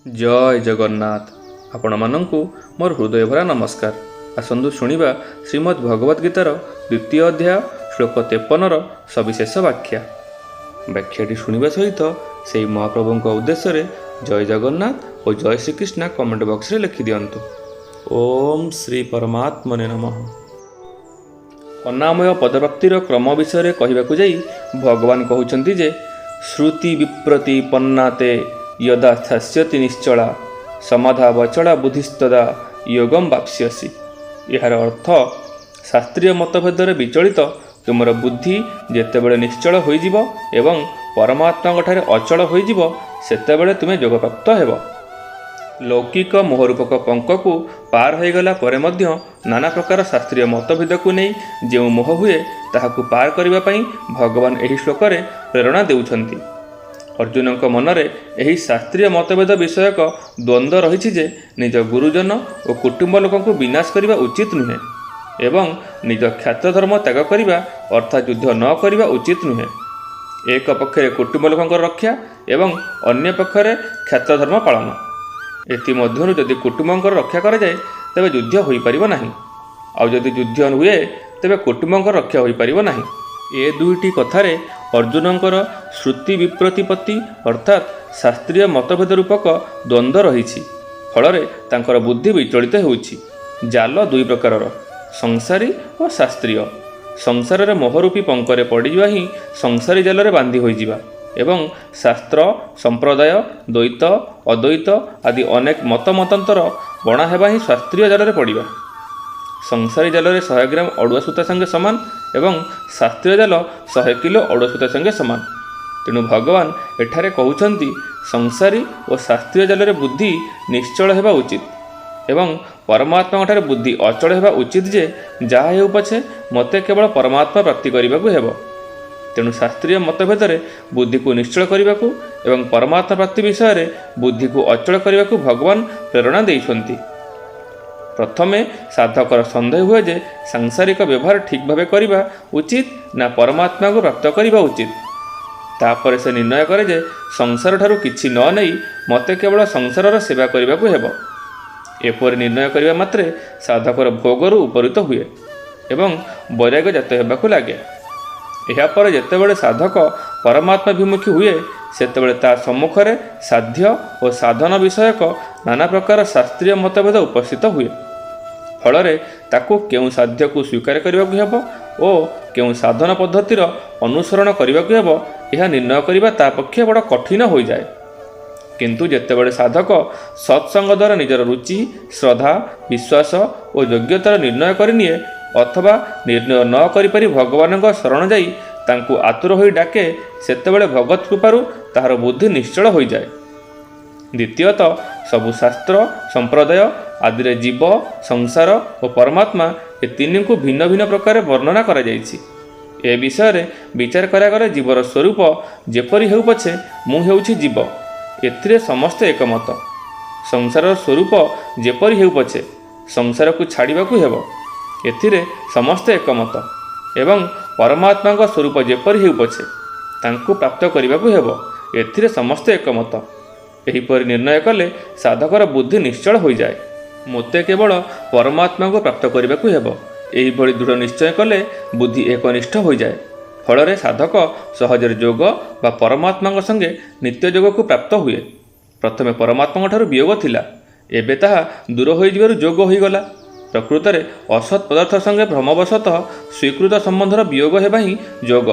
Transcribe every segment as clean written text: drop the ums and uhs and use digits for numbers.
जय जगन्नाथ। आपण मानंकु मोर हृदय भरा नमस्कार। आसंदु शुणिबा श्रीमद् भगवद गीतार द्वितीय अध्याय श्लोक 53 सविशेष व्याख्या। व्याख्याटी शुणिबा सहित से महाप्रभु उद्देश्य रे जय जगन्नाथ और जय श्रीकृष्ण कमेंट बॉक्स रे लिखि दियंतु। ओम श्री परमात्मने नमः। अनामय पदप्राप्तिर क्रम विषय कहवाकू जाई भगवान कहउछन्ति जे श्रुति विप्रति पन्नाते यदा स्थास्यति निश्चला समाधा वचला बुद्धिस्तदा योगम वाप्स्यसि। यार अर्थ शास्त्रीय मतभेदरे विचलित तुमर बुद्धि जेतेबेले निश्चल होइजिब एवं परमात्मा ठारे अचल होइजिब सेतेबेले तुमे योग प्राप्त हेब। लौकिक मोहरूपक पंककू पार होइगला परे मध्य नाना प्रकार शास्त्रीय मतभेद को नहीं जो मोह हुए ताहाकू पार करिबा पई भगवान एही श्लोक रे प्रेरणा देउछन्ति। अर्जुन मनरे एही शास्त्रीय मतभेद विषयक द्वंद्व रही जे निज गुरुजन और कुटुंब लोक विनाश करने उचित नुहे एवं निज ख्यात धर्म त्याग करने अर्थात युद्ध न करने उचित नुहे। एक पक्षरे कुटुंब लोक रक्षा एवं अन्य पक्षरे ख्यात धर्म पालन। एमध्यु जदि कुटुंब रक्षा कराए तेज युद्ध हो पार ना आउ जदि युद्ध हुए तेज कुटुंब रक्षा हो पार ना। ए दुईटी कथारे अर्जुनकर श्रुति विप्रतिपत्ति अर्थात शास्त्रीय मतभेद रूपक द्वंद्व रही फल तांकर बुद्धि विचलित होउछि। जाल दुई प्रकारर संसारी और शास्त्रीय। संसार मोहरूपी पंकरे पड़जा ही संसारी जाल बांधी होइजिबा एवं शास्त्र संप्रदाय द्वैत अद्वैत आदि अनेक मत मतांतर बणा हेबा ही शास्त्रीय जाल पड़िबा। संसारी जाल 100 ग्राम अड़ुआ सूता संगे समान एवं शास्त्रीय जाल 100 किलो अड़ुआ सूता संगे समान। तेणु भगवान एठारे कहउछन्ति संसारी और शास्त्रीय जाल बुद्धि निश्चल हेबा उचित एवं परमात्मा ठारे बुद्धि अचल हेबा उचित जे जहा हेउ पछे मते केवल परमात्मा प्राप्ति करिबाकू हेबो। तेणु शास्त्रीय मतभेदरे बुद्धि को निश्चल करिबाकू एवं परमात्मा प्राप्ति विषय रे बुद्धि को अचल करिबाकू भगवान प्रेरणा देइछन्ति। प्रथमे साधकर सन्देह हुए जे सांसारिक व्यवहार ठीक भाव करने उचित ना परमात्मा को प्राप्त करने उचित। तापर से निर्णय करे जे संसार ठारू किछि न नहीं मते केवल संसारर सेवा करने को हेबो। एपरि निर्णय करने मात्रे साधकर भोगरू उपरीत हुए एवं वैराग्य जात हेबाकू लागे। यापर जेतेबेले साधक परमात्मा विमुखी हुए सेतेबेले ता सम्मुखरे साध्य और साधन विषयक नाना प्रकार शास्त्रीय मतभेद उपस्थित हुए। फल ताकू केउं साध्य को स्वीकार करने हेबो और केउं साधन पद्धतिर अनुसरण करने हेबो यह निर्णय करने ता पक्षे बड़ कठिन हो जाए। किंतु जेतेबेले साधक सत्संग द्वारा निजर रुचि श्रद्धा विश्वास और योग्यतार निर्णय करनिए अथवा निर्णय न करि भगवान शरण जाई तांकु आतुर होई डाके सेतेबेले भगवत कृपारु ताहार बुद्धि निश्चल हो जाए। द्वितीयतः सबु शास्त्र संप्रदाय आदि जीव संसार और परमात्मा ए तीन को भिन्न भिन्न प्रकार वर्णना करा जायछि। ए विषय रे विचार करागले जीवर स्वरूप जेपरि हेउ पछे मु हेउछि जीव एथिरे समस्त एकमत। संसार स्वरूप जेपरि हेउ पछे संसार को छाड़िबाकू हेबो एथिरे समस्त एकमत एवं परमात्मा स्वरूप जेपरि हेउ पछे तांकु प्राप्त करिबाकू हेबो एथिरे समस्त एकमत। एहीपरि निर्णय कले साधकर बुद्धि निश्चल हो जाए। मोते केवल परमात्मा को प्राप्त करिबाकू हेबो एहीभଳି दृढ़ निश्चय कले बुद्धि एकनिष्ठ हो जाए। फल साधक सहजरे योग बा परमात्मा संगे नित्य योग को प्राप्त हुए। प्रथमे परमात्मा ठारू वियोग थिला एबे ताहा दूर हो जिबारु योग होइगला। प्रकृत में असत पदार्थ संगे भ्रमवशतः स्वीकृत संबंधर वियोग हेबा ही योग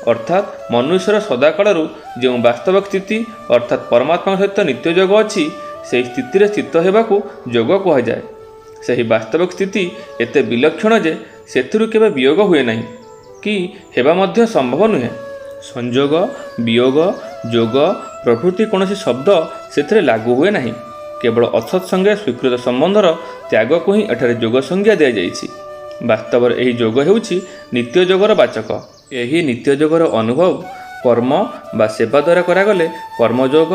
अर्थात मनुष्यर सदाकालू जो वास्तविक स्थिति अर्थात परमात्मा सहित नित्य योग अच्छी से स्थिति स्थित होगाकू योग कह जाए। सही वास्तविक स्थिति एते विलक्षण जे सेथिरु केबे वियोग हुए नहीं कि हेबा मध्य संभव नुहे। संयोग वियोग योग प्रभृति कौन शब्द से लागू हुए नहीं। केवल असत संगे स्वीकृत संबंधर त्याग को ही एठारे योग संज्ञा दि जाइछि। वास्तव में यही योग हेउछि नित्य योगर वाचक। यही नित्य योगर अनुभव कर्म बा सेवा द्वारा करागले कर्मयोग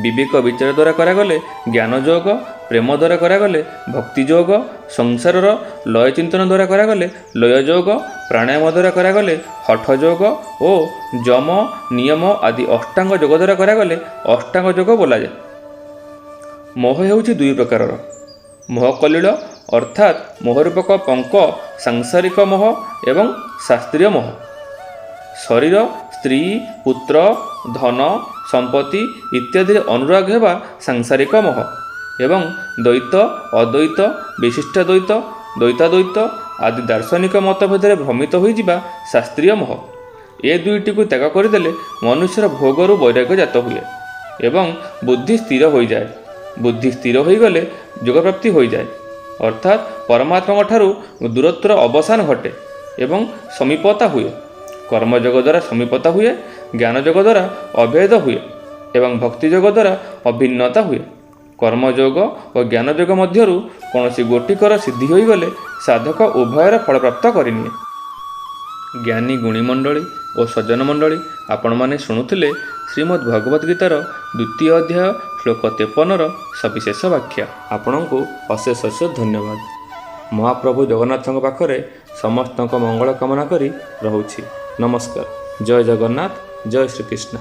विवेक विचार द्वारा करागले ज्ञान योग प्रेम द्वारा करागले भक्ति योग संसारर लय चिंतन द्वारा करागले लय योग प्राणायाम द्वारा करागले हठ योग और जम नियम आदि अष्टांग योग द्वारा करागले अष्टांग योग बोला जाए। ମୋହ ହେଉଛି ଦୁଇ ପ୍ରକାରର। ମୋହକଲିଳ ଅର୍ଥାତ୍ ମୋହରୂପକ ପଙ୍କ ସାଂସାରିକ ମୋହ ଏବଂ ଶାସ୍ତ୍ରୀୟ ମୋହ। ଶରୀର, ସ୍ତ୍ରୀ, ପୁତ୍ର, ଧନ, ସମ୍ପତ୍ତି ଇତ୍ୟାଦିରେ ଅନୁରାଗ ହେବା ସାଂସାରିକ ମୋହ ଏବଂ ଦ୍ୱୈତ, ଅଦ୍ୱୈତ, ବିଶିଷ୍ଟାଦ୍ୱୈତ, ଦ୍ୱୈତାଦ୍ୱୈତ ଆଦି ଦାର୍ଶନିକ ମତଭେଦରେ ଭ୍ରମିତ ହୋଇଯିବା ଶାସ୍ତ୍ରୀୟ ମୋହ। ଏ ଦୁଇଟିକୁ ତ୍ୟାଗ କରିଦେଲେ ମନୁଷ୍ୟର ଭୋଗରୁ ବୈରାଗ୍ୟ ଜାତ ହୁଏ ଏବଂ ବୁଦ୍ଧି ସ୍ଥିର ହୋଇଯାଏ। ବୁଦ୍ଧି ସ୍ଥିର ହୋଇଗଲେ ଯୋଗପ୍ରାପ୍ତି ହୋଇଯାଏ, ଅର୍ଥାତ୍ ପରମାତ୍ମାଙ୍କଠାରୁ ଦୂରତ୍ୱର ଅବସାନ ଘଟେ ଏବଂ ସମୀପତା ହୁଏ। କର୍ମଯୋଗ ଦ୍ୱାରା ସମୀପତା ହୁଏ, ଜ୍ଞାନଯୋଗ ଦ୍ୱାରା ଅଭେଦ ହୁଏ ଏବଂ ଭକ୍ତିଯୋଗ ଦ୍ୱାରା ଅଭିନ୍ନତା ହୁଏ। କର୍ମଯୋଗ ଓ ଜ୍ଞାନଯୋଗ ମଧ୍ୟରୁ କୌଣସି ଗୋଟିକର ସିଦ୍ଧି ହୋଇଗଲେ ସାଧକ ଉଭୟର ଫଳପ୍ରାପ୍ତ କରିନିଏ। ଜ୍ଞାନୀ ଗୁଣୀ ମଣ୍ଡଳୀ ଓ ସଜ୍ଜନ ମଣ୍ଡଳୀ, ଆପଣମାନେ ଶୁଣୁଥିଲେ ଶ୍ରୀମଦ୍ ଭଗବଦ୍ ଗୀତାର 2ୟ ଅଧ୍ୟାୟ ଶ୍ଲୋକ 53ର ସବିଶେଷ ବ୍ୟାଖ୍ୟା। ଆପଣଙ୍କୁ ଅଶେଷ ଅଶେଷ ଧନ୍ୟବାଦ। ମହାପ୍ରଭୁ ଜଗନ୍ନାଥଙ୍କ ପାଖରେ ସମସ୍ତଙ୍କ ମଙ୍ଗଳ କାମନା କରି ରହୁଛି। ନମସ୍କାର। ଜୟ ଜଗନ୍ନାଥ, ଜୟ ଶ୍ରୀକୃଷ୍ଣ।